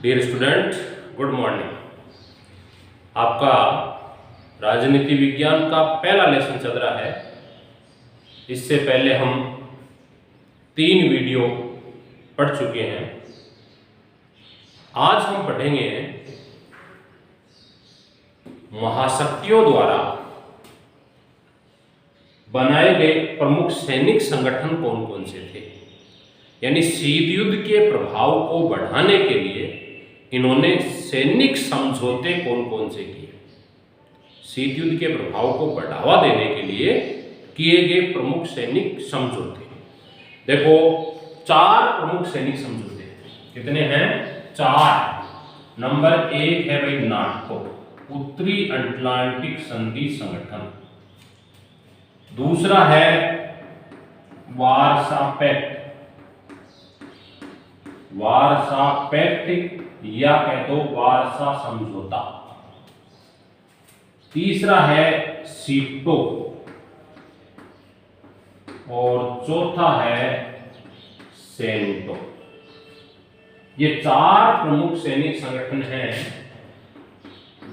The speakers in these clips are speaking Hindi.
Dear student, good morning. आपका राजनीति विज्ञान का पहला लेसन चल रहा है। इससे पहले हम 3 वीडियो पढ़ चुके हैं। आज हम पढ़ेंगे महाशक्तियों द्वारा बनाए गए प्रमुख सैनिक संगठन कौन कौन से थे। यानी शीत युद्ध के प्रभाव को बढ़ाने के लिए इन्होंने सैनिक समझौते कौन कौन से किए। शीत युद्ध के प्रभाव को बढ़ावा देने के लिए किए गए प्रमुख सैनिक समझौते, देखो 4 प्रमुख सैनिक समझौते। कितने हैं? 4। नंबर 1 है भाई नाटो, उत्तरी अटलांटिक संधि संगठन। दूसरा है वारसा पैक्ट, वारसा पैक्ट या कह दो वारसा समझौता। तीसरा है सीटो और चौथा है सेंटो। ये 4 प्रमुख सैनिक संगठन हैं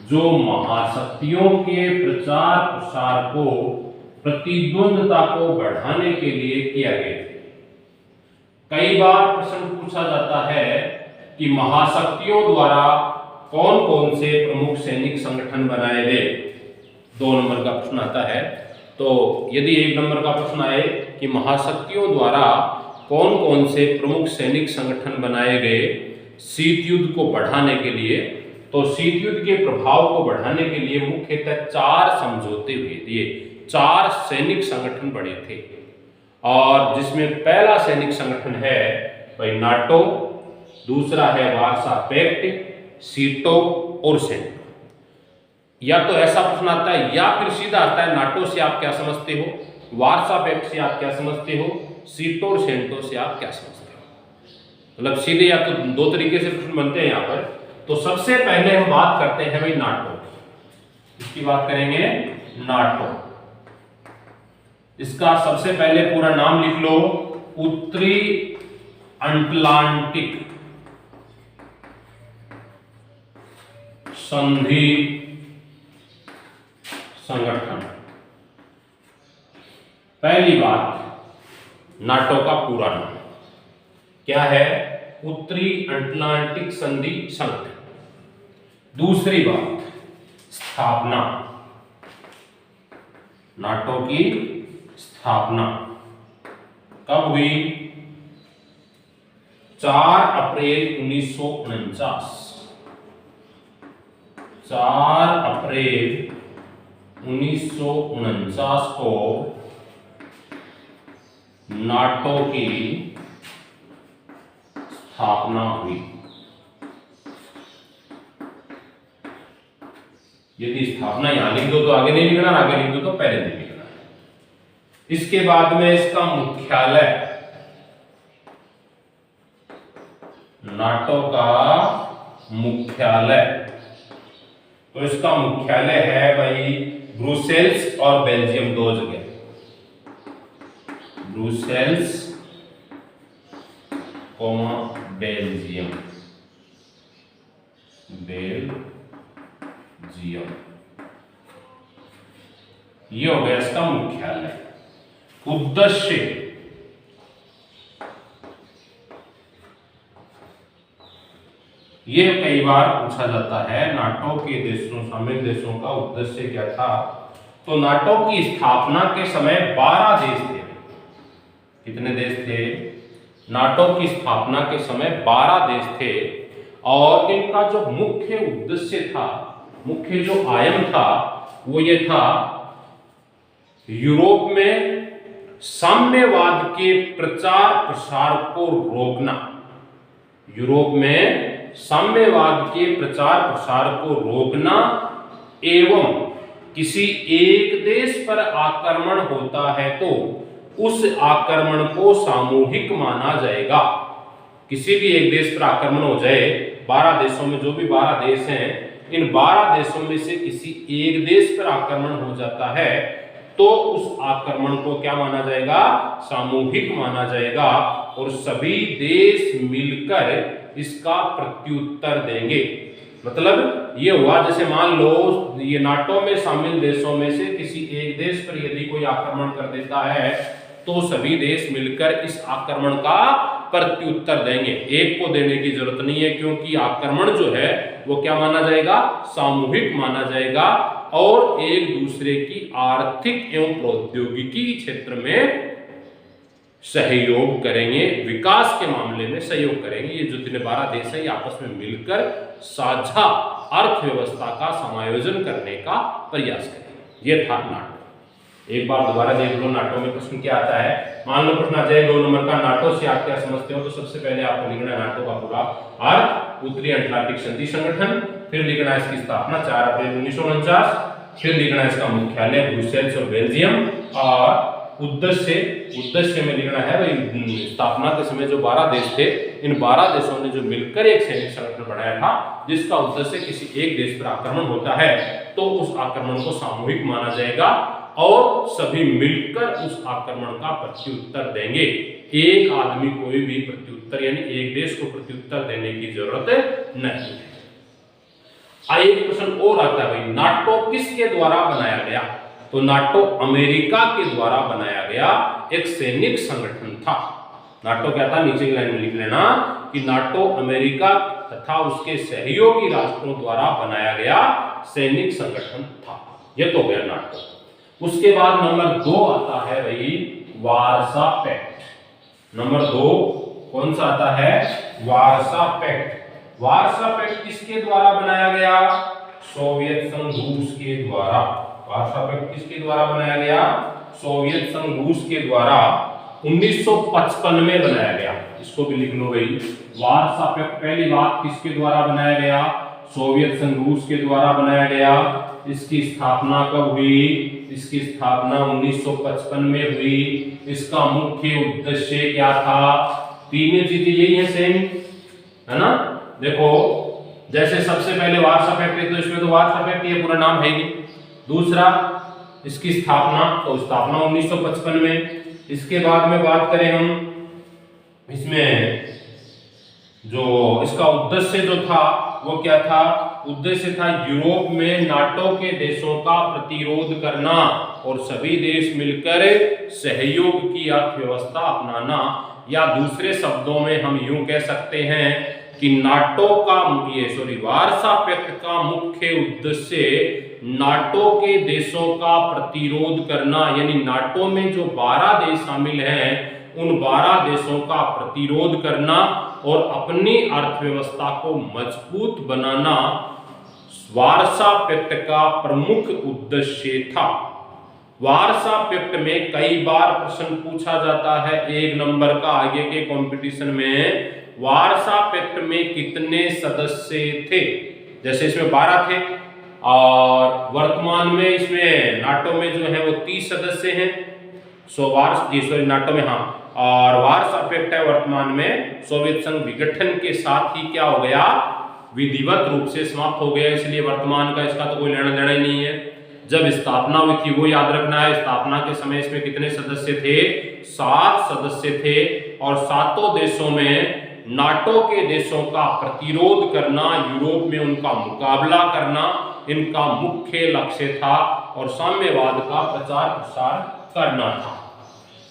जो महाशक्तियों के प्रचार प्रसार को, प्रतिद्वंदता को बढ़ाने के लिए किया गया थे। कई बार प्रश्न पूछा जाता है कि महाशक्तियों द्वारा कौन कौन से प्रमुख सैनिक संगठन बनाए गए। 2 नंबर का प्रश्न आता है। तो यदि 1 नंबर का प्रश्न आए कि महाशक्तियों द्वारा कौन कौन से प्रमुख सैनिक संगठन बनाए गए शीत युद्ध को बढ़ाने के लिए, तो शीत युद्ध के प्रभाव को बढ़ाने के लिए मुख्यतः 4 समझौते हुए थे। 4 सैनिक संगठन बने थे और जिसमें पहला सैनिक संगठन है भाई नाटो, दूसरा है वारसा पैक्ट, सीटो और सेंटो। या तो ऐसा प्रश्न आता है या फिर सीधा आता है नाटो से आप क्या समझते हो, वारसा पैक्ट से आप क्या समझते हो, सीटो और सेंटो से आप क्या समझते हो। मतलब सीधे या तो 2 तरीके से प्रश्न बनते हैं यहाँ पर। तो सबसे पहले हम बात करते हैं भाई नाटो, इसकी बात करेंगे नाटो। इसका सबसे पहले पूरा नाम लिख लो, उत्तरी अटलांटिक संधि संगठन। पहली बात, नाटो का पूरा नाम क्या है? उत्तरी अटलांटिक संधि संगठन। दूसरी बात, स्थापना, नाटो की स्थापना कब हुई? 4 अप्रैल 1949। 4 अप्रैल 1949 को नाटो की स्थापना हुई। यदि स्थापना यहां लिख दो तो आगे नहीं लिखना, आगे लिख दो तो पहले नहीं लिखना। इसके बाद में इसका मुख्यालय, नाटो का मुख्यालय, तो इसका मुख्यालय है भाई ब्रुसेल्स और बेल्जियम, 2 जगह, ब्रुसेल्स कोमा बेल्जियम, बेल्जियम। ये हो गया इसका मुख्यालय। उद्देश्य, ये कई बार पूछा जाता है नाटो के देशों, शामिल देशों का उद्देश्य क्या था। तो नाटो की स्थापना के समय 12 देश थे। कितने देश थे? नाटो की स्थापना के समय 12 देश थे और इनका जो मुख्य उद्देश्य था, मुख्य जो आयम था, वो ये था यूरोप में साम्यवाद के प्रचार प्रसार को रोकना। यूरोप में साम्यवाद के प्रचार प्रसार को रोकना एवं किसी एक देश पर आक्रमण होता है तो उस आक्रमण को सामूहिक माना जाएगा। किसी भी एक देश पर आक्रमण हो जाए, 12 देशों में जो भी 12 देश हैं, इन 12 देशों में से किसी एक देश पर आक्रमण हो जाता है तो उस आक्रमण को क्या माना जाएगा? सामूहिक माना जाएगा और सभी देश मिलकर इसका प्रत्युत्तर देंगे। मतलब ये हुआ, जैसे मान लो ये नाटो में शामिल देशों में से किसी एक देश पर यदि कोई आक्रमण कर देता है तो सभी देश मिलकर इस आक्रमण का प्रत्युत्तर देंगे। एक को देने की जरूरत नहीं है, क्योंकि आक्रमण जो है वो क्या माना जाएगा, सामूहिक माना जाएगा, और एक दूसरे की आर्थिक एवं प्रौद्योगिकी क्षेत्र में सहयोग करेंगे, विकास के मामले में सहयोग करेंगे। ये जो 12 देश है ये आपस में मिलकर साझा अर्थव्यवस्था का समायोजन करने का प्रयास करेंगे। ये था नाटो। एक बार दोबारा देख लो नाटो में प्रश्न क्या आता है। मान लो प्रश्न आ जाए 2 नंबर का, नाटो से आप क्या समझते हो, तो सबसे पहले आपको लिखना है नाटो का पूरा अर्थ, उत्तरी अटलांटिक संधि संगठन, फिर लिखना है इसकी स्थापना 4 अप्रैल 1949, फिर लिखना है इसका मुख्यालय ब्रुसेल्स और बेल्जियम, और उद्देश्य में लिखना है भाई स्थापना के समय जो 12 देश थे, इन 12 देशों ने जो मिलकर एक सैनिक संगठन बनाया था जिसका उद्देश्य किसी एक देश पर आक्रमण होता है तो उस आक्रमण को सामूहिक माना जाएगा और सभी मिलकर उस आक्रमण का प्रत्युत्तर देंगे। एक आदमी कोई भी प्रत्युत्तर यानी एक देश को प्रत्युत्तर देने की जरूरत नहीं है। एक प्रश्न और आता है भाई, नाटो किसके द्वारा बनाया गया, तो नाटो अमेरिका के द्वारा बनाया गया एक सैनिक संगठन था। नाटो क्या था, नीचे की लाइन में लिख लेना कि नाटो अमेरिका तथा उसके सहयोगी राष्ट्रों द्वारा बनाया गया सैनिक संगठन था। यह तो गया नाटो। उसके बाद नंबर 2 आता है भाई वार्सा पैक्ट। नंबर 2 कौन सा आता है, वार्सा पैक्ट। वार्सा पैक्ट किसके द्वारा बनाया गया, सोवियत संघ रूस के द्वारा। वार्सा पैक्ट किसके द्वारा बनाया गया, सोवियत संघ रूस के द्वारा 1955 में बनाया गया। इसको भी लिख लो भाई, वार्सा पैक्ट पहली बात किसके द्वारा बनाया गया, सोवियत संघ रूस के द्वारा बनाया गया। इसकी स्थापना कब हुई, इसकी स्थापना 1955 में हुई। इसका मुख्य उद्देश्य क्या था, तीनों चीजें यही है सेम, है ना। देखो जैसे सबसे पहले वार्सा पैक्ट है तो इसमें तो वार्सा पैक्ट ये पूरा नाम है नहीं। दूसरा इसकी स्थापना, तो स्थापना 1955 में। इसके बाद में बात करें हम, इसमें जो इसका उद्देश्य जो था वो क्या था, उद्देश्य था यूरोप में नाटो के देशों का प्रतिरोध करना और सभी देश मिलकर सहयोग की अर्थव्यवस्था अपनाना, या दूसरे शब्दों में हम यूं कह सकते हैं कि नाटो का वार्सा पैक्ट का मुख्य उद्देश्य नाटो के देशों का प्रतिरोध करना, यानी नाटो में जो 12 देश शामिल हैं उन 12 देशों का प्रतिरोध करना और अपनी अर्थव्यवस्था को मजबूत बनाना वार्सा पैक्ट का प्रमुख उद्देश्य था। वार्सा पैक्ट में कई बार प्रश्न पूछा जाता है 1 नंबर का आगे के कंपटीशन में, वार्सा पैक्ट में कितने सदस्य थे। जैसे इसमें 12 थे और वर्तमान में इसमें नाटो में जो है वो 30 सदस्य हैं। नाटो में हाँ, और वार्सा पैक्ट है वर्तमान में सोवियत संघ विघटन के साथ ही क्या हो गया, विधिवत रूप से समाप्त हो गया, इसलिए वर्तमान का इसका तो कोई लेना देना ही नहीं है। जब स्थापना हुई थी वो याद रखना है, स्थापना के समय इसमें कितने सदस्य थे, 7 सदस्य थे, और 7 देशों में नाटो के देशों का प्रतिरोध करना, यूरोप में उनका मुकाबला करना इनका मुख्य लक्ष्य था, और साम्यवाद का प्रचार प्रसार करना था।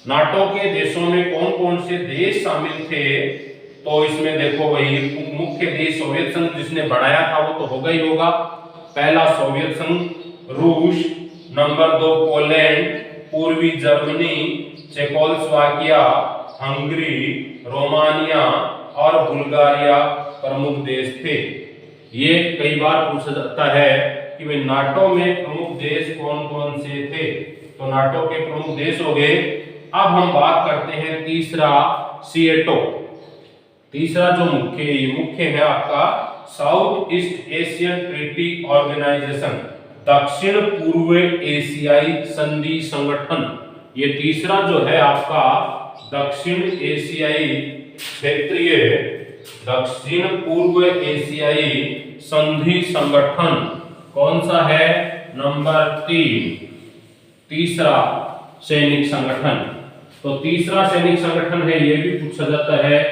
नाटो के देशों में कौन कौन से देश शामिल थे, तो इसमें देखो भाई मुख्य देश सोवियत संघ जिसने बनाया था वो तो होगा ही होगा, पहला सोवियत संघ रूस, नंबर 2 पोलैंड, पूर्वी जर्मनी, चेकोस्लोवाकिया, हंगरी, रोमानिया और बुल्गारिया प्रमुख देश थे। ये कई बार पूछा जाता है कि भाई नाटो में प्रमुख देश कौन कौन से थे, तो नाटो के प्रमुख देश हो गए। अब हम बात करते हैं तीसरा सीएटो। तीसरा जो मुख्य है आपका South East Asian Treaty Organization, दक्षिण पूर्व एशियाई संधि संगठन। ये तीसरा जो है आपका दक्षिण एशियाई क्षेत्रीय दक्षिण पूर्व एशियाई संधि संगठन कौन सा है, नंबर 3 तीसरा सैनिक संगठन। तो तीसरा सैनिक संगठन है, ये भी पूछा जाता है।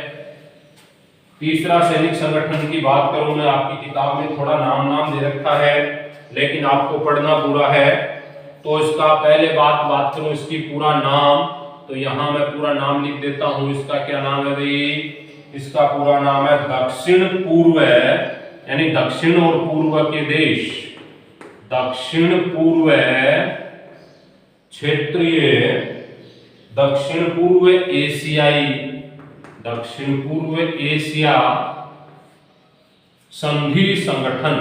तीसरा सैनिक संगठन की बात करूं मैं, आपकी किताब में थोड़ा नाम दे रखा है, लेकिन आपको पढ़ना पूरा है। तो इसका पहले बात करूं इसकी पूरा नाम, तो यहां मैं पूरा नाम लिख देता हूं। इसका क्या नाम है भाई? इसका पूरा नाम है दक्षिण पूर्व, यानी दक्षिण और पूर्व के देश, दक्षिण पूर्व क्षेत्रीय, दक्षिण पूर्व एशियाई, दक्षिण पूर्व एशिया संधि संगठन,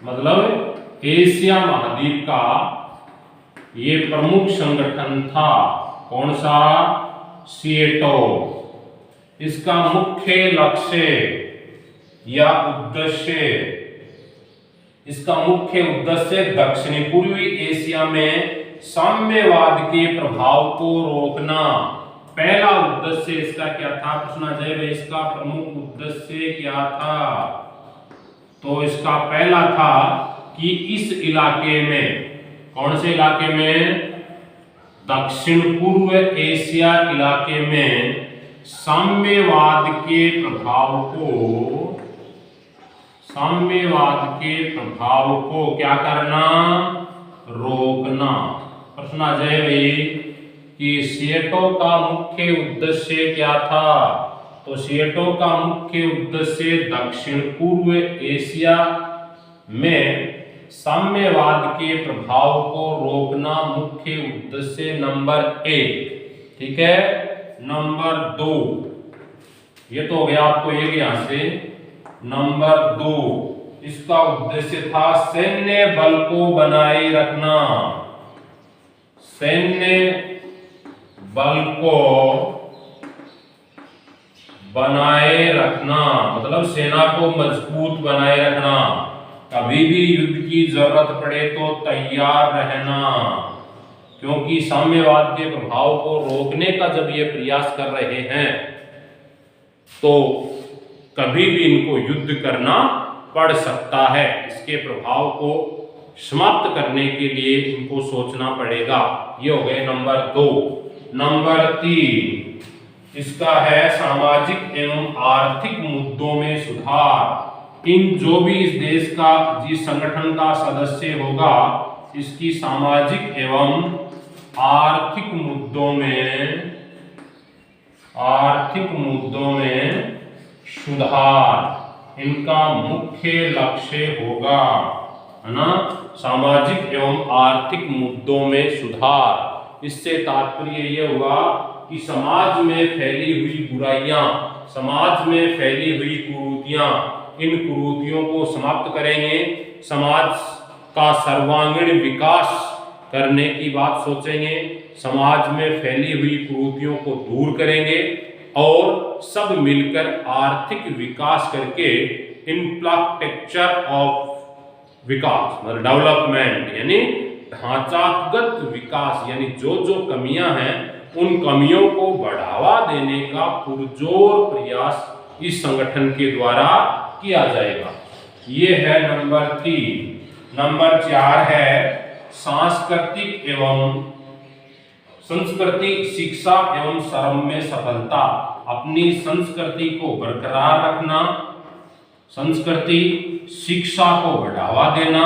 मतलब एशिया महाद्वीप का ये प्रमुख संगठन था। कौन सा? सीएटो। इसका मुख्य लक्ष्य या उद्देश्य, इसका मुख्य उद्देश्य दक्षिणी पूर्वी एशिया में साम्यवाद के प्रभाव को रोकना। पहला उद्देश्य इसका क्या था? पूछना जाए इसका प्रमुख उद्देश्य क्या था? तो इसका पहला था कि इस इलाके में, कौन से इलाके में? दक्षिण पूर्व एशिया इलाके में साम्यवाद के प्रभाव को, साम्यवाद के प्रभाव को क्या करना? रोकना। प्रश्न आ जाए भाई कि सीएटो का मुख्य उद्देश्य क्या था? तो सीएटो का मुख्य उद्देश्य दक्षिण पूर्व एशिया में साम्यवाद के प्रभाव को रोकना, मुख्य उद्देश्य नंबर 1। ठीक है, नंबर 2, ये तो हो गया आपको एक यहां से। नंबर 2, इसका उद्देश्य था सैन्य बल को बनाए रखना, सैन्य बल को बनाए रखना, मतलब सेना को मजबूत बनाए रखना, कभी भी युद्ध की जरूरत पड़े तो तैयार रहना। क्योंकि साम्यवाद के प्रभाव को रोकने का जब ये प्रयास कर रहे हैं तो कभी भी इनको युद्ध करना पड़ सकता है। इसके प्रभाव को समाप्त करने के लिए इनको सोचना पड़ेगा। ये हो गए नंबर 2। नंबर 3, इसका है सामाजिक एवं आर्थिक मुद्दों में सुधार। इन जो भी इस देश का, जिस संगठन का सदस्य होगा, इसकी सामाजिक एवं आर्थिक मुद्दों में सुधार इनका मुख्य लक्ष्य होगा, है ना? सामाजिक एवं आर्थिक मुद्दों में सुधार। इससे तात्पर्य ये हुआ कि समाज में फैली हुई बुराइयां, समाज में फैली हुई कुरीतियां, इन कुरीतियों को समाप्त करेंगे, समाज का सर्वांगीण विकास करने की बात सोचेंगे, समाज में फैली हुई कुरीतियों को दूर करेंगे और सब मिलकर आर्थिक विकास करके इंफ्रास्ट्रक्चर ऑफ विकास, मतलब डेवलपमेंट, यानी ढांचागत विकास, यानी जो जो कमियां हैं उन कमियों को बढ़ावा देने का पुरजोर प्रयास इस संगठन के द्वारा किया जाएगा। ये है नंबर 3। नंबर 4 है सांस्कृतिक एवं संस्कृति शिक्षा एवं श्रम में सफलता। अपनी संस्कृति को बरकरार रखना, संस्कृति शिक्षा को बढ़ावा देना,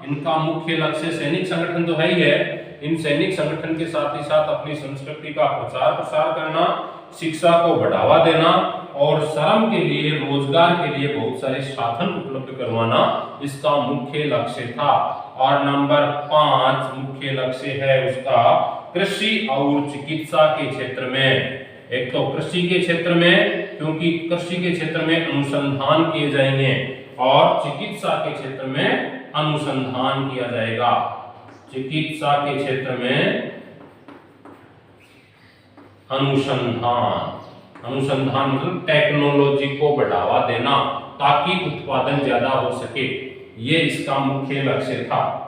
इनका मुख्य लक्ष्य। सैनिक संगठन तो है ही है, इन सैनिक संगठन के साथ ही साथ अपनी संस्कृति का प्रचार प्रसार करना, शिक्षा को बढ़ावा देना और श्रम के लिए, रोजगार के लिए बहुत सारे साधन उपलब्ध करवाना इसका मुख्य लक्ष्य था। और नंबर 5 मुख्य लक्ष्य है उसका कृषि और चिकित्सा के क्षेत्र में। एक तो कृषि के क्षेत्र में, क्योंकि कृषि के क्षेत्र में अनुसंधान किए जाएंगे और चिकित्सा के क्षेत्र में अनुसंधान किया जाएगा। चिकित्सा के क्षेत्र में अनुसंधान मतलब टेक्नोलॉजी को बढ़ावा देना ताकि उत्पादन ज्यादा हो सके, ये इसका मुख्य लक्ष्य था।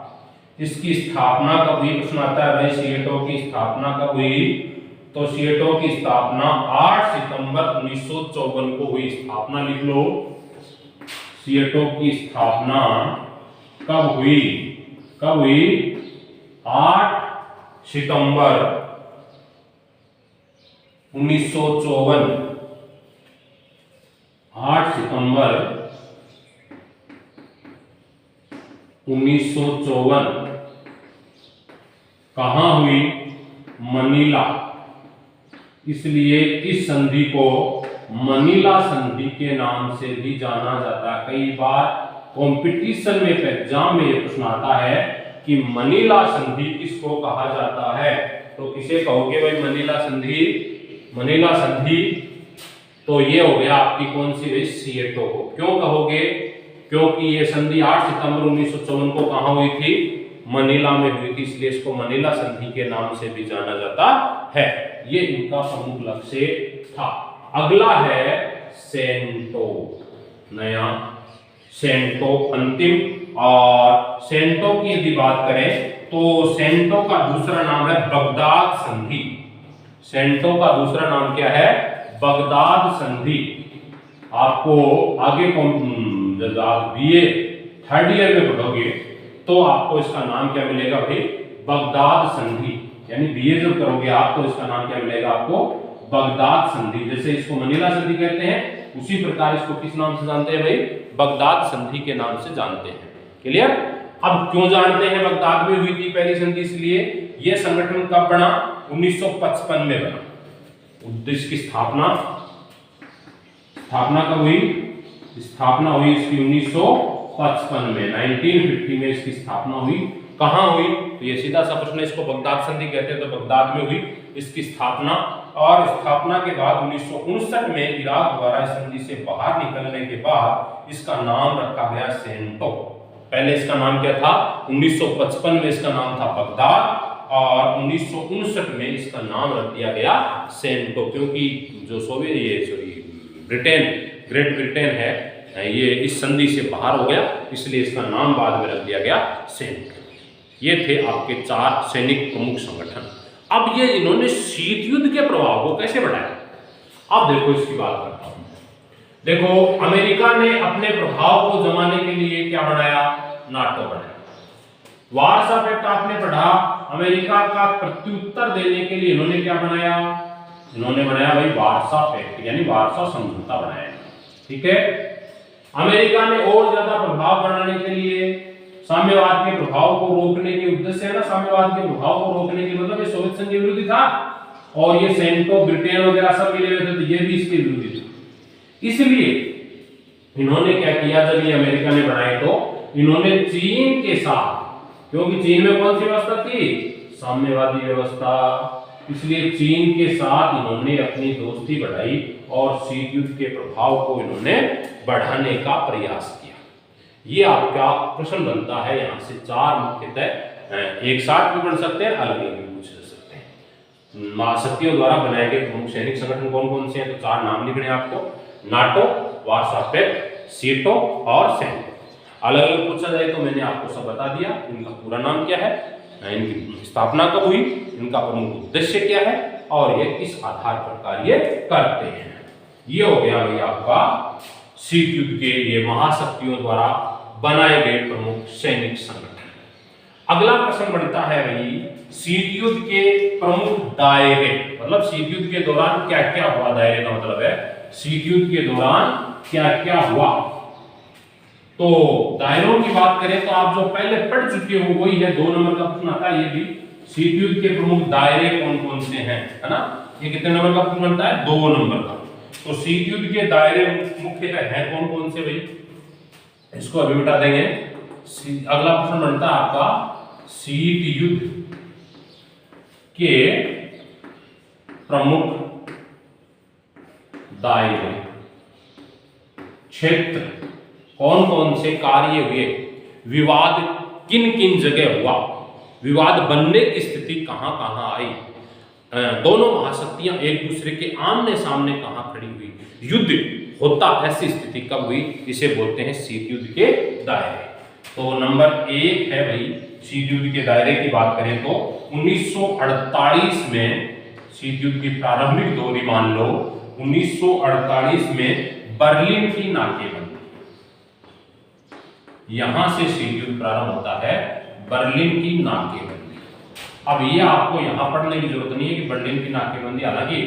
इसकी स्थापना कब हुई? प्रश्न आता है भाई सीएटो की स्थापना कब हुई? तो सीएटो की स्थापना 8 सितंबर 1954 को हुई। स्थापना लिख लो, सीएटो की स्थापना कब हुई? कब हुई? 8 सितंबर 1954 8 सितंबर 1954 कहां हुई? मनीला। इसलिए इस संधि को मनीला संधि के नाम से भी जाना जाता है। कई बार कंपटीशन में, एग्जाम में ये प्रश्न आता है कि मनीला संधि किसको कहा जाता है? तो किसे कहोगे भाई मनीला संधि? मनीला संधि तो ये हो गया आपकी कौन सी भाई? सिएटो को। क्यों कहोगे? क्योंकि ये संधि 8 सितंबर 1954 को कहां हुई थी? मनीला में हुई थी, इसलिए इसको मनीला संधि के नाम से भी जाना जाता है। ये इनका प्रमुख लक्ष्य था। अगला है सेंटो। नया सेंटो अंतिम। और सेंटो की यदि बात करें तो सेंटो का दूसरा नाम है बगदाद संधि। सेंटो का दूसरा नाम क्या है? बगदाद संधि। आपको आगे जब आप बीए थर्ड ईयर में पढ़ोगे तो आपको इसका नाम क्या मिलेगा भाई? बगदाद संधि। यानी बीए जब करोगे आप तो इसका नाम क्या मिलेगा आपको? बगदाद संधि। जैसे इसको मनीला संधि कहते हैं, उसी प्रकार इसको किस नाम से जानते हैं भाई? बगदाद संधि के नाम से जानते हैं। क्लियर? अब क्यों जानते हैं बगदाद में हुई थी पहली संधि? इसलिए यह संगठन कब बना? 1955 में बना। इसकी स्थापना कब हुई? स्थापना हुई इसकी 1955 में, 1950 में इसकी स्थापना हुई। कहां हुई? तो ये सीधा सा प्रश्न है। इसको बगदाद संधि कहते हैं, तो बगदाद में हुई इसकी स्थापना। और स्थापना के बाद 1959 में इराक द्वारा इस संधि से बाहर निकलने के बाद इसका नाम रखा गया सेंटो। पहले इसका नाम क्या था? 1955 में इसका नाम था बगदाद और 1959 में इसका नाम रख दिया गया सेंटो। क्योंकि जो ग्रेट ब्रिटेन है ये इस संधि से बाहर हो गया, इसलिए इसका नाम बाद में रख दिया गया सेंटो। ये थे आपके 4 सैनिक प्रमुख संगठन। अब ये इन्होंने शीत युद्ध के प्रभाव को कैसे बढ़ाया? अब देखो इसकी बात करता हूं। देखो अमेरिका ने अपने प्रभाव को जमाने के लिए क्या बनाया? नाटो बनाया। वार्सा पैक्ट आपने पढ़ा। अमेरिका का प्रत्युत्तर देने के लिए इन्होंने क्या बनाया? इन्होंने बनाया भाई वार्सा पैक्ट, यानी वार्सा समझौता बनाया। ठीक है। अमेरिका ने और ज्यादा प्रभाव बढ़ाने के लिए साम्यवाद के प्रभाव को रोकने के उद्देश्य है ना, साम्यवाद के प्रभाव को रोकने के मतलब ये सोवियत संघ के विरोधी था और ये सेंटो ब्रिटेन वगैरह सब मिले हुए थे, तो ये भी इसके विरोधी थे। इसलिए इन्होंने क्या किया? जब ये अमेरिका ने बनाए तो इन्होंने चीन के साथ, क्योंकि चीन में कौन सी व्यवस्था थी? साम्यवादी व्यवस्था, इसलिए चीन के साथ इन्होंने अपनी दोस्ती बढ़ाई और शीत युद्ध के प्रभाव को इन्होंने बढ़ाने का प्रयास किया। ये आपका प्रश्न बनता है। यहां से 4 मुख्यतः एक साथ भी बन सकते हैं, अलग अलग भी पूछ सकते हैं। महाशक्तियों द्वारा बनाए गए प्रमुख सैनिक संगठन कौन कौन से हैं? तो 4 नाम लिखने आपको: नाटो, वार्सा पैक्ट, सीटो और सेंटो। अलग अलग पूछा जाए तो मैंने आपको सब बता दिया। इनका पूरा नाम क्या है, इनकी स्थापना कब हुई, इनका प्रमुख उद्देश्य क्या है और ये किस आधार पर कार्य करते हैं। ये हो गया भाई आपका शीत युद्ध के ये महाशक्तियों द्वारा बनाए गए प्रमुख सैनिक संगठन। अगला प्रश्न बनता है भाई शीत युद्ध के प्रमुख दायरे, मतलब शीत युद्ध के दौरान क्या क्या हुआ। दायरे का मतलब है शीत युद्ध के दौरान क्या क्या हुआ। तो दायरों की बात करें तो आप जो पहले पढ़ चुके हो वही है। 2 नंबर का प्रश्न आता है ये भी, शीत युद्ध के प्रमुख दायरे कौन कौन से हैं, है ना। ये कितने नंबर का प्रश्न बनता है? 2 नंबर का। तो शीत युद्ध के दायरे मुख्यतः हैं कौन कौन से भाई, इसको अभी बता देंगे। अगला प्रश्न बनता है आपका शीत युद्ध के प्रमुख दायरे, क्षेत्र, कौन कौन से कार्य हुए, विवाद किन किन जगह हुआ, विवाद बनने की स्थिति कहां कहां आई, दोनों महाशक्तियां एक दूसरे के आमने सामने कहां खड़ी हुई, युद्ध होता ऐसी स्थिति कब हुई, इसे बोलते हैं शीत युद्ध के दायरे। तो नंबर 1 है भाई शीत युद्ध के दायरे की बात करें तो 1948 में शीत युद्ध की प्रारंभिक दौर मान लो 1948 में बर्लिन की नाकेबंदी, यहां से शीत युद्ध प्रारंभ होता है, बर्लिन की नाकेबंदी। अब ये आपको यहां पढ़ने की जरूरत नहीं है कि बर्लिन की नाकेबंदी, हालांकि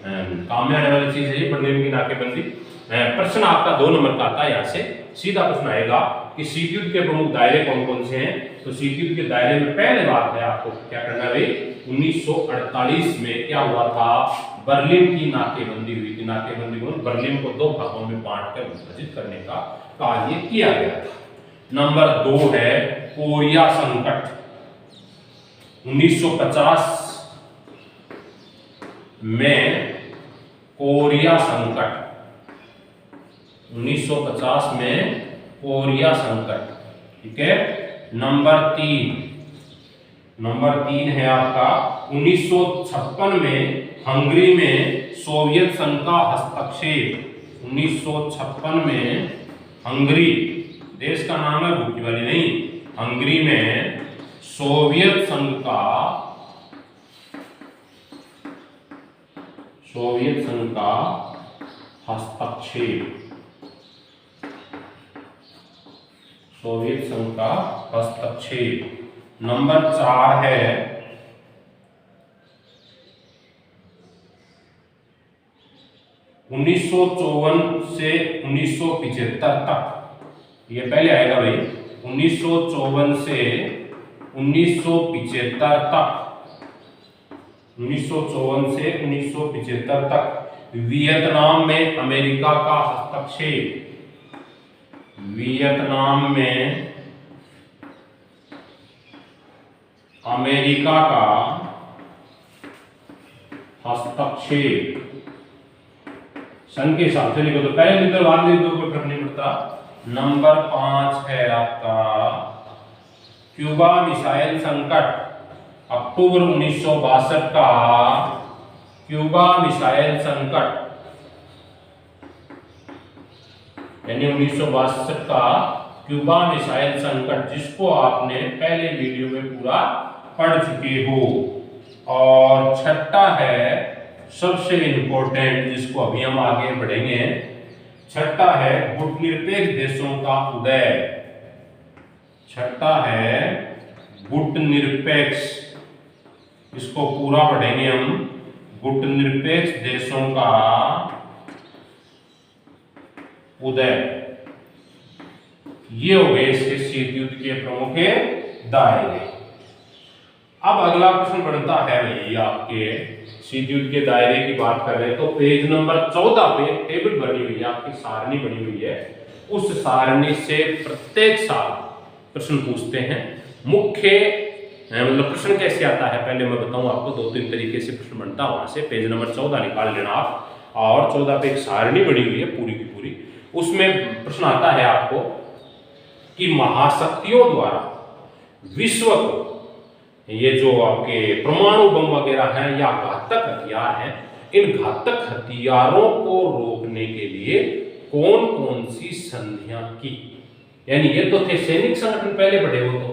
काम में आने वाली चीज है ये बर्लिन की नाकेबंदी। प्रश्न आपका 2 नंबर का आता है, यहाँ से सीधा प्रश्न आएगा कि शीत युद्ध के प्रमुख दायरे कौन कौन से हैं। तो शीत युद्ध के दायरे में पहले बात है आपको क्या करना है, 1948 में क्या हुआ था, बर्लिन की नाकेबंदी हुई थी। नाकेबंदी को बर्लिन को 2 भागों में बांटकर विभाजित करने का कार्य किया गया था। नंबर 2 है कोरिया संकट। 1950 में कोरिया संकट, 1950 में कोरिया संकट, ठीक है। नंबर 3 है आपका 1956 में हंगरी में सोवियत संघ का हस्तक्षेप। 1956 में हंगरी देश का नाम है, भूखी वाली नहीं, हंगरी में सोवियत संघ का हस्तक्षेप, सोवियत संघ का हस्तक्षेप। नंबर 4 है 1954 से 1975 तक, ये पहले आएगा भाई, 1954 से 1975 तक, 1954 से 1975 तक वियतनाम में अमेरिका का हस्तक्षेप, वियतनाम में अमेरिका का हस्तक्षेप। सन के हिसाब से लिखो, तो पहले लिख दो बाद लिख दो, कोई फर्क नहीं पड़ता। नंबर 5 है आपका क्यूबा मिसाइल संकट। अक्टूबर 1962 का क्यूबा मिसाइल संकट, यानी 1962 का क्यूबा मिसाइल संकट, जिसको आपने पहले वीडियो में पूरा पढ़ चुके हो। और छठा है सबसे इंपॉर्टेंट, जिसको अभी हम आगे बढ़ेंगे, छठा है गुटनिरपेक्ष देशों का उदय। छठा है गुटनिरपेक्ष, इसको पूरा पढ़ेंगे हम, गुटनिरपेक्ष देशों का उदय। ये हो गए इसके शीत युद्ध के प्रमुख दायरे। अब अगला प्रश्न बनता है भाई, आपके शीत युद्ध के दायरे की बात कर रहे हैं तो पेज नंबर 14 पे टेबल बनी हुई है, आपकी सारणी बनी हुई है। उस सारणी से प्रत्येक साल प्रश्न पूछते हैं। मुख्य मतलब प्रश्न कैसे आता है पहले मैं बताऊं आपको, 2-3 तरीके से प्रश्न बनता है। वहां से पेज नंबर 14 निकाल लेना आप, और 14 पे एक सारणी बनी हुई है पूरी की पूरी। उसमें प्रश्न आता है आपको कि महाशक्तियों द्वारा विश्व को, ये जो आपके परमाणु बम वगैरह हैं या घातक हथियार हैं, इन घातक हथियारों को रोकने के लिए कौन कौन सी संधियां की। यानी ये तो थे सैनिक संगठन पहले बढ़े हो, तो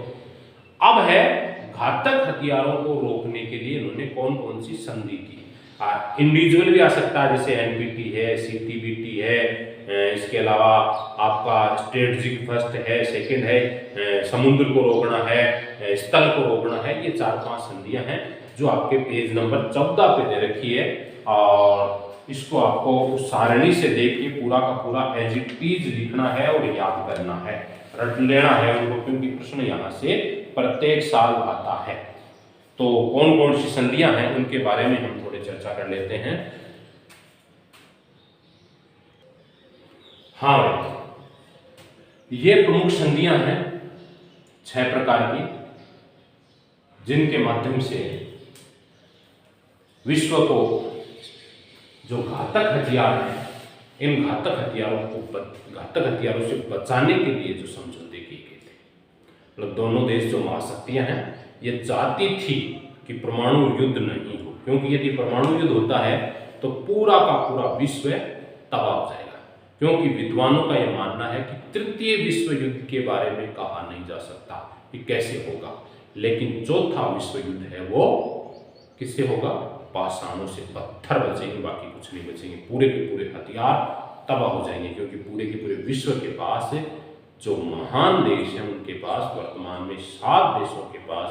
अब है घातक हथियारों को रोकने के लिए इन्होंने कौन कौन सी संधि की। इंडिविजुअल भी आ सकता है, जैसे एनपीटी है, सीटीबीटी है, इसके अलावा आपका स्ट्रेटेजिक फर्स्ट है, सेकंड है, समुद्र को रोकना है, स्थल को रोकना है। ये 4-5 संधियां हैं जो आपके पेज नंबर 14 पे दे रखी है, और इसको आपको उस सारणी से देख के पूरा का पूरा एज इट इज लिखना है और याद करना है, रट लेना है उनको, क्योंकि प्रश्न यहाँ से प्रत्येक साल आता है। तो कौन कौन सी संधियां हैं उनके बारे में हम थोड़ी चर्चा कर लेते हैं। हाँ, ये प्रमुख संधियां हैं 6 प्रकार की, जिनके माध्यम से विश्व को जो घातक हथियार हैं, इन घातक हथियारों से बचाने के लिए जो समझौते किए गए थे, मतलब दोनों देश जो महाशक्तियां हैं ये चाहती थी कि परमाणु युद्ध नहीं हो, क्योंकि यदि परमाणु युद्ध होता है तो पूरा का पूरा विश्व तबाह हो जाएगा। क्योंकि विद्वानों का यह मानना है कि तृतीय विश्व युद्ध के बारे में कहा नहीं जा सकता कि कैसे होगा, लेकिन चौथा विश्व युद्ध है वो किससे होगा, पाषाणों से, पत्थर बचेंगे, बाकी कुछ नहीं बचेंगे, पूरे के पूरे हथियार तबाह हो जाएंगे। क्योंकि पूरे के पूरे विश्व के पास जो महान देश हैं उनके पास वर्तमान में 7 देशों के पास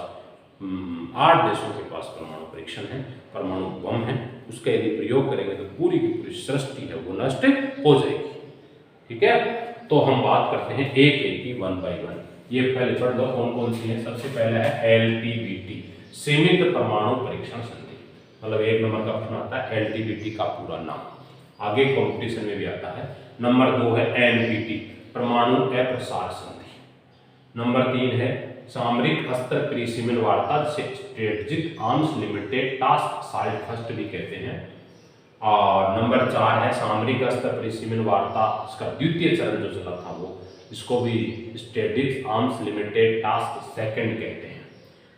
8 देशों के पास परमाणु परीक्षण है, परमाणु बम है, उसका यदि प्रयोग करेंगे तो पूरी की पूरी सृष्टि है वो नष्ट हो जाएगी। ठीक है, तो हम बात करते हैं एक एक की 1 by 1। ये पहले पढ़ लो कौन कौन सी है। सबसे पहला है एलटीबीटी, सीमित परमाणु परीक्षण संधि। मतलब 1 नंबर का प्रश्न आता है एलटीबीटी का पूरा नाम, आगे कंपटीशन में भी आता है। नंबर 2 है एनपीटी, परमाणु अप्रसार संधि। नंबर 3 है सामरिक अस्त्र परिसीमन वार्ता, जिसे strategic arms limited task site first भी कहते हैं। और नंबर 4 है सामरिक अस्त्र परिसीमन वार्ता, इसका द्वितीय चरण जो चला था वो, इसको भी strategic arms limited task second कहते हैं।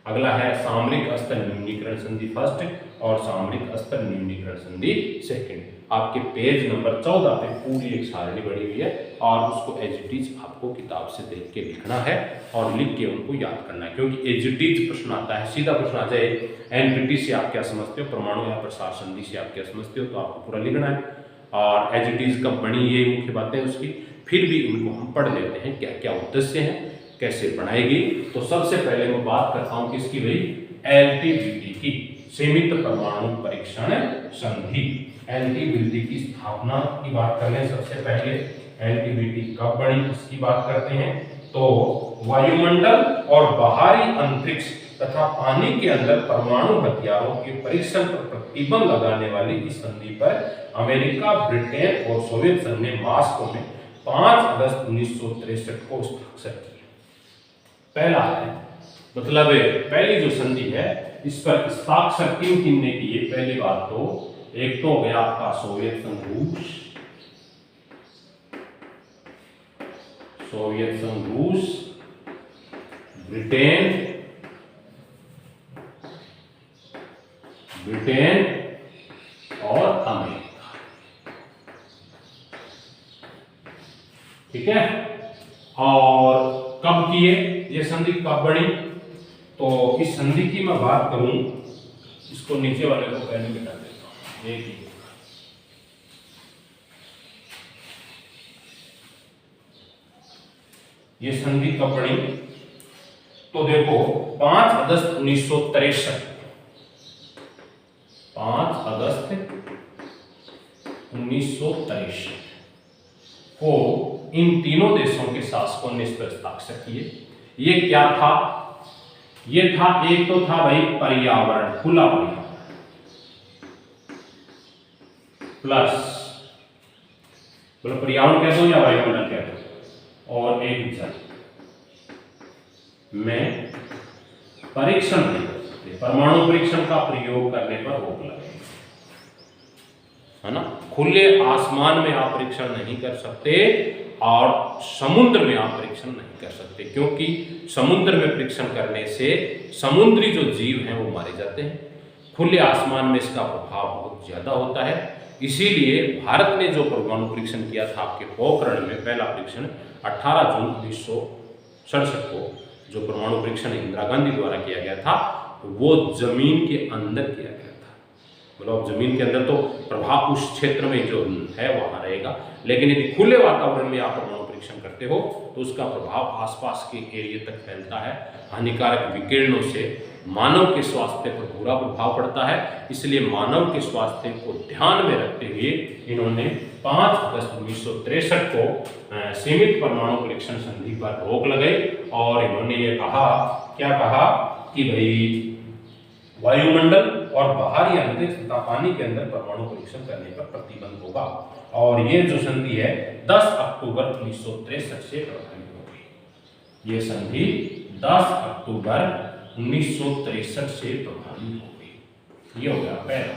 अगला है सामरिक अस्त्र न्यूनीकरण संधि फर्स्ट और सामरिक अस्त्र न्यूनीकरण संधि सेकंड। आपके पेज नंबर 14 पे पूरी एक सारणी बनी हुई है और उसको एज इट इज आपको किताब से देख के लिखना है और लिख के उनको याद करना है, क्योंकि एज इट इज प्रश्न आता है। सीधा प्रश्न आ जाए एनपीटी से आप क्या समझते हो, परमाणु या प्रसार संधि से आप क्या समझते हो, तो आपको पूरा लिखना है। और एज इट इज कब बनी, ये मुख्य बातें उसकी, फिर भी इनको हम पढ़ लेते हैं क्या क्या उद्देश्य है, कैसे बनाएगी। तो सबसे पहले मैं बात करता हूं किसकी भाई, एलटीबीटी की, सीमित परमाणु परीक्षण संधि। एलटीबीटी की स्थापना की बात करें सबसे पहले, एलटीबीटी कब बनी इसकी बात करते हैं। तो वायुमंडल और बाहरी अंतरिक्ष तथा पानी के अंदर परमाणु हथियारों के परीक्षण पर प्रतिबंध लगाने वाली इस संधि पर अमेरिका, ब्रिटेन और सोवियत संघ ने मास्को में 5 अगस्त 1963 को हस्ताक्षर किया। पहला है, मतलब पहली जो संधि है इस पर हस्ताक्षर किन किन ने किए। पहली बात तो एक तो हो गया आपका सोवियत संघ रूस, ब्रिटेन और अमेरिका। ठीक है, और कब किए, ये संधि कब बनी, तो इस संधि की मैं बात करूं, इसको नीचे वाले को पहले मिटा देता हूं, एक ही। ये संधि कब बनी, तो देखो 5 अगस्त 1963, 5 अगस्त 1963 को इन तीनों देशों के शासकों ने इस पर हस्ताक्षर किए। ये क्या था, ये था, एक तो था भाई पर्यावरण, खुला पर्यावरण, प्लस मतलब पर्यावरण कह दो या वायुमंडल कह दो, और एक जल में परीक्षण नहीं कर सकते, परमाणु परीक्षण का प्रयोग करने पर रोक लगेगी, है ना। खुले आसमान में आप परीक्षण नहीं कर सकते और समुद्र में आप परीक्षण नहीं कर सकते, क्योंकि समुद्र में परीक्षण करने से समुद्री जो जीव हैं वो मारे जाते हैं। खुले आसमान में इसका प्रभाव बहुत ज्यादा होता है। इसीलिए भारत ने जो परमाणु परीक्षण किया था आपके पोखरण में, पहला परीक्षण 18 जून 1967 को जो परमाणु परीक्षण इंदिरा गांधी द्वारा किया गया था, वो जमीन के अंदर किया गया था। मतलब जमीन के अंदर तो प्रभाव उस क्षेत्र में जो है वहां रहेगा, लेकिन यदि खुले वातावरण में आप परमाणु परीक्षण करते हो तो उसका प्रभाव आसपास के एरिया तक फैलता है, हानिकारक विकिरणों से मानव के स्वास्थ्य पर बुरा प्रभाव पड़ता है। इसलिए मानव के स्वास्थ्य को ध्यान में रखते हुए इन्होंने 5 अगस्त 1963 को सीमित परमाणु परीक्षण संधि पर रोक लगाई और इन्होंने ये कहा, क्या कहा कि भाई वायुमंडल और बाहरी अंतरिक्ष तथा पानी के अंदर परमाणु परीक्षण करने पर प्रतिबंध होगा। और ये जो संधि है 10 अक्टूबर 1963 से प्रभावी हो गई। ये संधि 10 अक्टूबर 1963 से प्रभावी हो गई। ये हो गया पहला।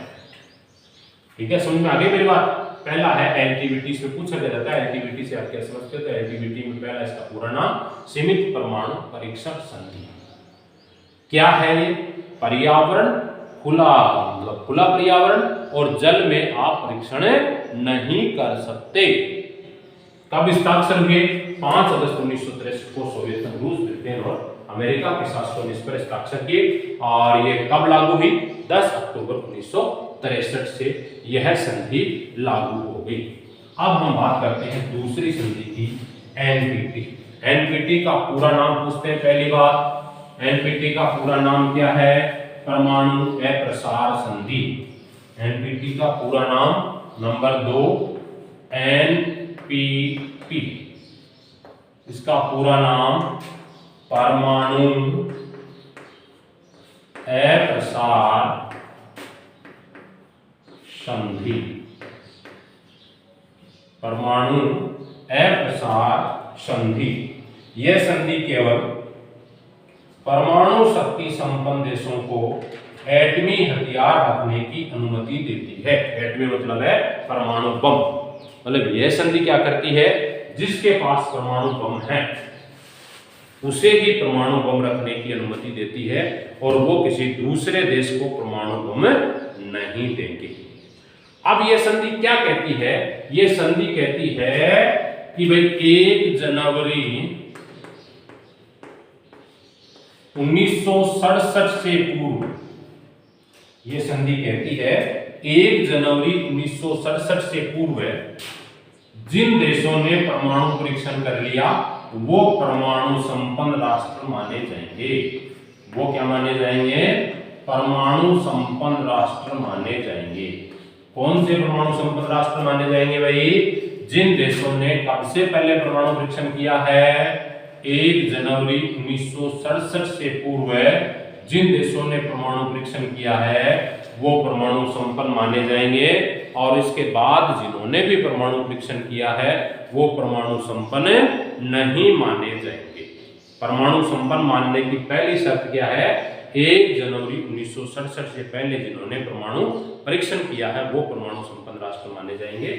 ठीक है, समझ में आ गई मेरी बात। पहला है एलटीबीटी, से पूछा जाता है एलटीबीटी से आप क्या समझते हो, तो एलटीबीटी में पहला इसका पूरा नाम सीमित परमाणु परीक्षण संधि। क्या है ये, पर्यावरण खुला, मतलब खुला पर्यावरण और जल में आप परीक्षण नहीं कर सकते। कब हस्ताक्षर हुए, 5 अगस्त 1963 को सोवियत संघ, रूस, ब्रिटेन और अमेरिका के शासकों ने इस पर हस्ताक्षर किए। और ये कब लागू हुई, 10 अक्टूबर 1963 से यह संधि लागू हो गई। अब हम बात करते हैं दूसरी संधि की, एनपीटी। एनपीटी का पूरा नाम पूछते हैं पहली बात। एनपीटी का पूरा नाम क्या है, परमाणु अप्रसार संधि। एनपीटी का पूरा नाम, नंबर 2 एनपीटी, इसका पूरा नाम परमाणु अप्रसार संधि, परमाणु अप्रसार संधि। यह संधि केवल परमाणु शक्ति संपन्न देशों को एटमी हथियार रखने की अनुमति देती है। एटमी मतलब है परमाणु बम, मतलब यह संधि क्या करती है, जिसके पास परमाणु बम है उसे ही परमाणु बम रखने की अनुमति देती है, और वो किसी दूसरे देश को परमाणु बम नहीं देंगे। अब यह संधि क्या कहती है, यह संधि कहती है कि भाई 1 जनवरी 1967 से पूर्व, यह संधि कहती है 1 जनवरी 1967 से पूर्व जिन देशों ने परमाणु परीक्षण कर लिया वो परमाणु संपन्न राष्ट्र माने जाएंगे। वो क्या माने जाएंगे, परमाणु संपन्न राष्ट्र माने जाएंगे। कौन से परमाणु संपन्न राष्ट्र माने जाएंगे भाई, जिन देशों ने कब से पहले परमाणु परीक्षण किया है, 1 जनवरी 1967 से पूर्व जिन देशों ने परमाणु परीक्षण किया है वो परमाणु संपन्न माने जाएंगे, और इसके बाद जिन्होंने भी परमाणु परीक्षण किया है वो परमाणु संपन्न नहीं माने जाएंगे। परमाणु संपन्न मानने की पहली शर्त क्या है, 1 जनवरी 1967 से पहले जिन्होंने परमाणु परीक्षण किया है वो परमाणु संपन्न राष्ट्र माने जाएंगे।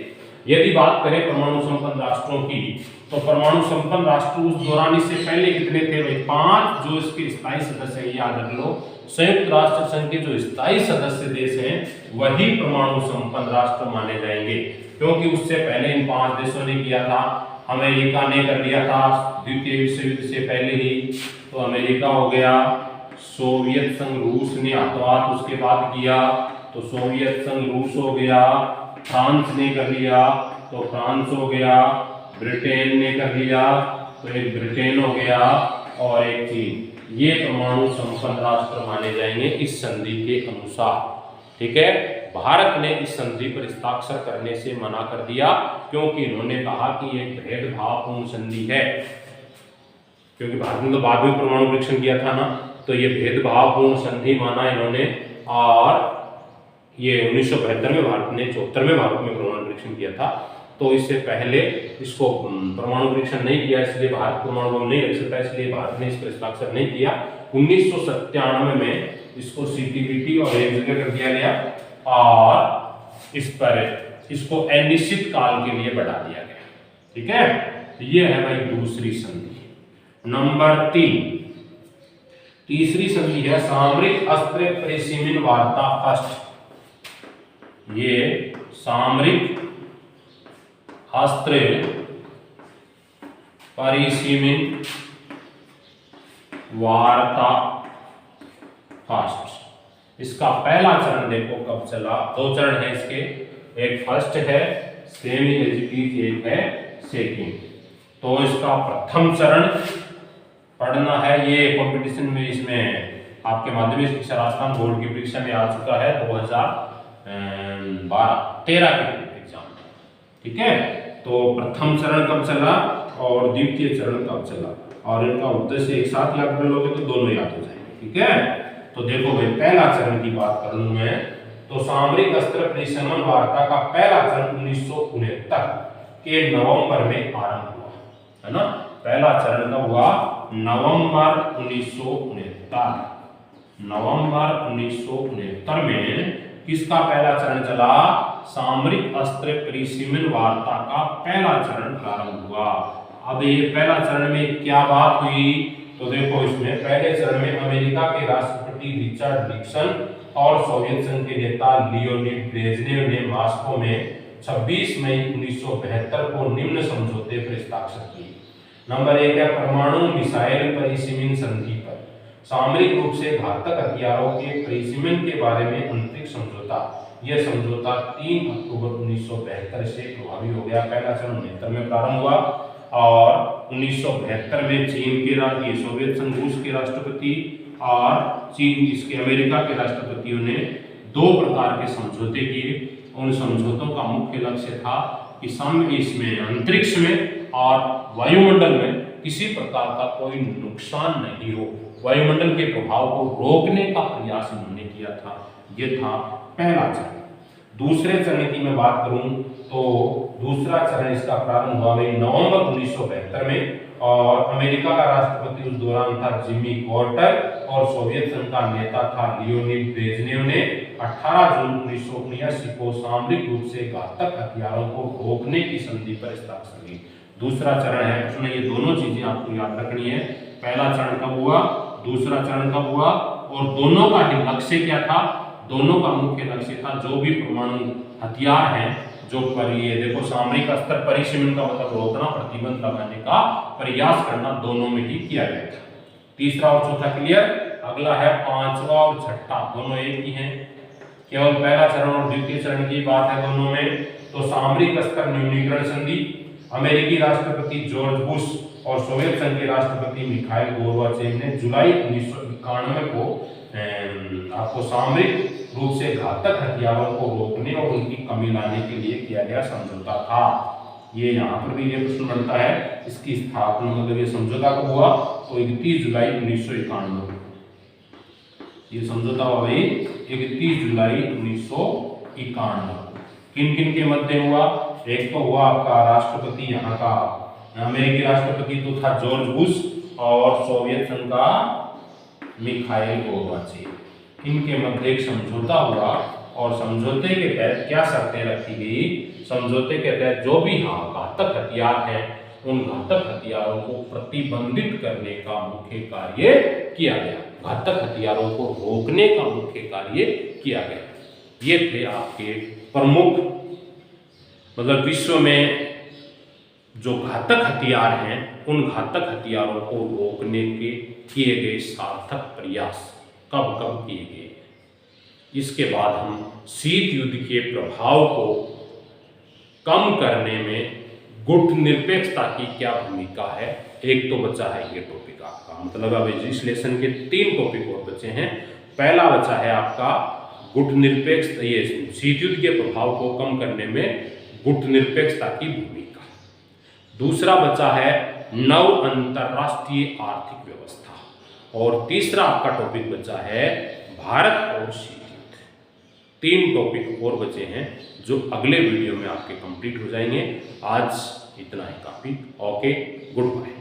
यदि बात करें परमाणु संपन्न राष्ट्रों की, तो परमाणु संपन्न राष्ट्र उस दौरान इससे पहले कितने थे भाई, 5 जो इसके स्थायी सदस्य हैं, याद रख लो। संयुक्त राष्ट्र संघ के जो स्थायी सदस्य देश हैं वही परमाणु संपन्न राष्ट्र माने जाएंगे, क्योंकि उससे पहले इन 5 देशों ने किया था। अमेरिका ने कर लिया था द्वितीय विश्व युद्ध से पहले ही, तो अमेरिका हो गया। सोवियत संघ रूस ने हाथों उसके बाद किया, तो सोवियत संघ रूस हो गया। फ्रांस ने कर लिया तो फ्रांस हो गया। ब्रिटेन ने कर लिया तो एक ब्रिटेन हो गया, और एक चीन। ये परमाणु संपन्न राष्ट्र माने जाएंगे इस संधि के अनुसार। ठीक है, भारत ने इस संधि पर हस्ताक्षर करने से मना कर दिया, क्योंकि इन्होंने कहा कि यह भेदभावपूर्ण संधि है, क्योंकि भारत ने तो बाद में परमाणु परीक्षण किया था ना, तो ये भेदभावपूर्ण संधि माना इन्होंने। और ये 1972 में भारत ने 74 में भारत में परमाणु परीक्षण किया था, तो इससे पहले इसको परमाणु परीक्षण नहीं किया, इसलिए भारत परमाणु बम नहीं रख सकता, इसलिए भारत ने इस पर हस्ताक्षर नहीं किया। 1997 में इसको CTBT और एक जगह कर दिया गया, और इस पर इसको अनिश्चित काल के लिए बढ़ा दिया गया। ठीक है, ये है भाई दूसरी संधि। नंबर 3, तीसरी संधि है सामरिक अस्त्र परिसीमन वार्ता फर्स्ट। ये सामरिक अस्त्र परिसीमन वार्ता फर्स्ट, इसका पहला चरण देखो कब चला। 2 चरण है इसके, एक फर्स्ट है सेमी एजिटीज, एक है सेकेंड। तो इसका प्रथम चरण पढ़ना है, ये कंपटीशन में इसमें आपके माध्यमिक शिक्षा राजस्थान बोर्ड की परीक्षा में आ चुका है 2013 के एग्जाम। ठीक है, तो प्रथम चरण कब चला और द्वितीय चरण कब चला, और इनका उद्देश्य एक साथ याद कर लोगे तो दोनों याद हो जाएंगे। ठीक है, तो देखो भाई पहला चरण की बात कर लूं मैं, तो सामरिक अस्त्र परिसीमन वार्ता का पहला चरण 1969 के नवंबर में आरंभ हुआ, है ना। पहला चरण कब हुआ, नवंबर 1969। नवंबर 1969 में किसका पहला चरण चला, सामरिक अस्त्र परिसीमन वार्ता का पहला चरण प्रारंभ हुआ। अब ये पहला चरण में क्या बात हुई, तो देखो इसमें पहले चरण में अमेरिका के राष्ट्रपति रिचर्ड निक्सन और सोवियत संघ के नेता लियोनिड ब्रेजनेव ने मॉस्को में 26 मई 1972 को निम्न समझौते पर हस्ताक्षर किए। नंबर 1 है परमाणु मिसाइल परिसीमन संधि पर सामरिक रूप से घातक हथियारों के परिसीमन के बारे में अंतरिक्ष समझौता। यह समझौता 3 अक्टूबर 1972 से प्रभावी हो गया। पहला चरण 69 में प्रारंभ हुआ, और 1972 में चीन के सोवियत संघ रूस के राष्ट्रपति और चीन इसके अमेरिका के राष्ट्रपतियों ने दो प्रकार के समझौते किए। उन समझौतों का मुख्य लक्ष्य था कि इसमें अंतरिक्ष में और वायुमंडल में किसी प्रकार का कोई नुकसान नहीं हो, वायुमंडल के प्रभाव को रोकने का प्रयास इन्होंने किया था। ये था पहला चरण। दूसरे चरण की मैं बात करूं तो दूसरा चरण इसका प्रारंभ हुआ नवंबर 1972 में, और अमेरिका का राष्ट्रपति उस दौरान था जिमी कार्टर और सोवियत संघ का नेता था लियोनिड ब्रेजनेव ने 18 जून 1979 को सामरिक रूप से घातक हथियारों को रोकने की संधि पर हस्ताक्षर की। दूसरा चरण है, उसमें ये दोनों चीजें आपको याद रखनी है। पहला चरण कब हुआ, दूसरा चरण कब हुआ, और दोनों का ही लक्ष्य क्या था। दोनों का मुख्य लक्ष्य था जो भी परमाणु हथियार हैं, जो पर ये देखो सामरिक स्तर परिसीमन का मतलब रोकना, प्रतिबंध लगाने का प्रयास करना, दोनों में ही किया गया था। तीसरा और चौथा क्लियर। अगला है पांचवा और छठा, दोनों एक ही हैं, केवल पहला चरण और द्वितीय चरण की बात है दोनों में। तो सामरिक स्तर न्यूनीकरण संधि, अमेरिकी राष्ट्रपति जॉर्ज बुश और सोवियत संघ के राष्ट्रपति मिखाइल गोर्बाचेव ने जुलाई 1991 को आपको सामरिक रूप से घातक हथियारों को रोकने और उनकी कमी लाने के लिए किया गया समझौता था। ये यहाँ पर भी ये प्रश्न बनता है, इसकी स्थापना मतलब ये समझौता कब हुआ, तो 31 जुलाई 1991। ये समझौता हुआ भाई 31 जुलाई 1991। किन किन के मध्य हुआ, एक तो हुआ आपका राष्ट्रपति यहाँ का अमेरिकी राष्ट्रपति तो था जॉर्ज बुश और सोवियत संघ का मिखाइल गोर्बाचेव, इनके मध्य एक समझौता हुआ। और समझौते के तहत क्या शर्तें रखी गई, समझौते के तहत जो भी घातक हथियार हैं उन घातक हथियारों को प्रतिबंधित करने का मुख्य कार्य किया गया, घातक हथियारों को रोकने का मुख्य कार्य किया गया। ये थे आपके प्रमुख, मतलब विश्व में जो घातक हथियार हैं उन घातक हथियारों को रोकने के किए गए सार्थक प्रयास कब कब किए गए। इसके बाद हम शीत युद्ध के प्रभाव को कम करने में गुटनिरपेक्षता की क्या भूमिका है, एक तो बचा है ये टॉपिक आपका, मतलब अब इस लेसन के 3 टॉपिक और बचे हैं। पहला बचा है आपका गुटनिरपेक्ष, ये शीत युद्ध के प्रभाव को कम करने में गुटनिरपेक्षता की भूमिका। दूसरा बचा है नव अंतरराष्ट्रीय आर्थिक व्यवस्था, और तीसरा आपका टॉपिक बचा है भारत और शीत युद्ध। 3 टॉपिक और बचे हैं जो अगले वीडियो में आपके कंप्लीट हो जाएंगे। आज इतना ही काफी। Okay, good bye.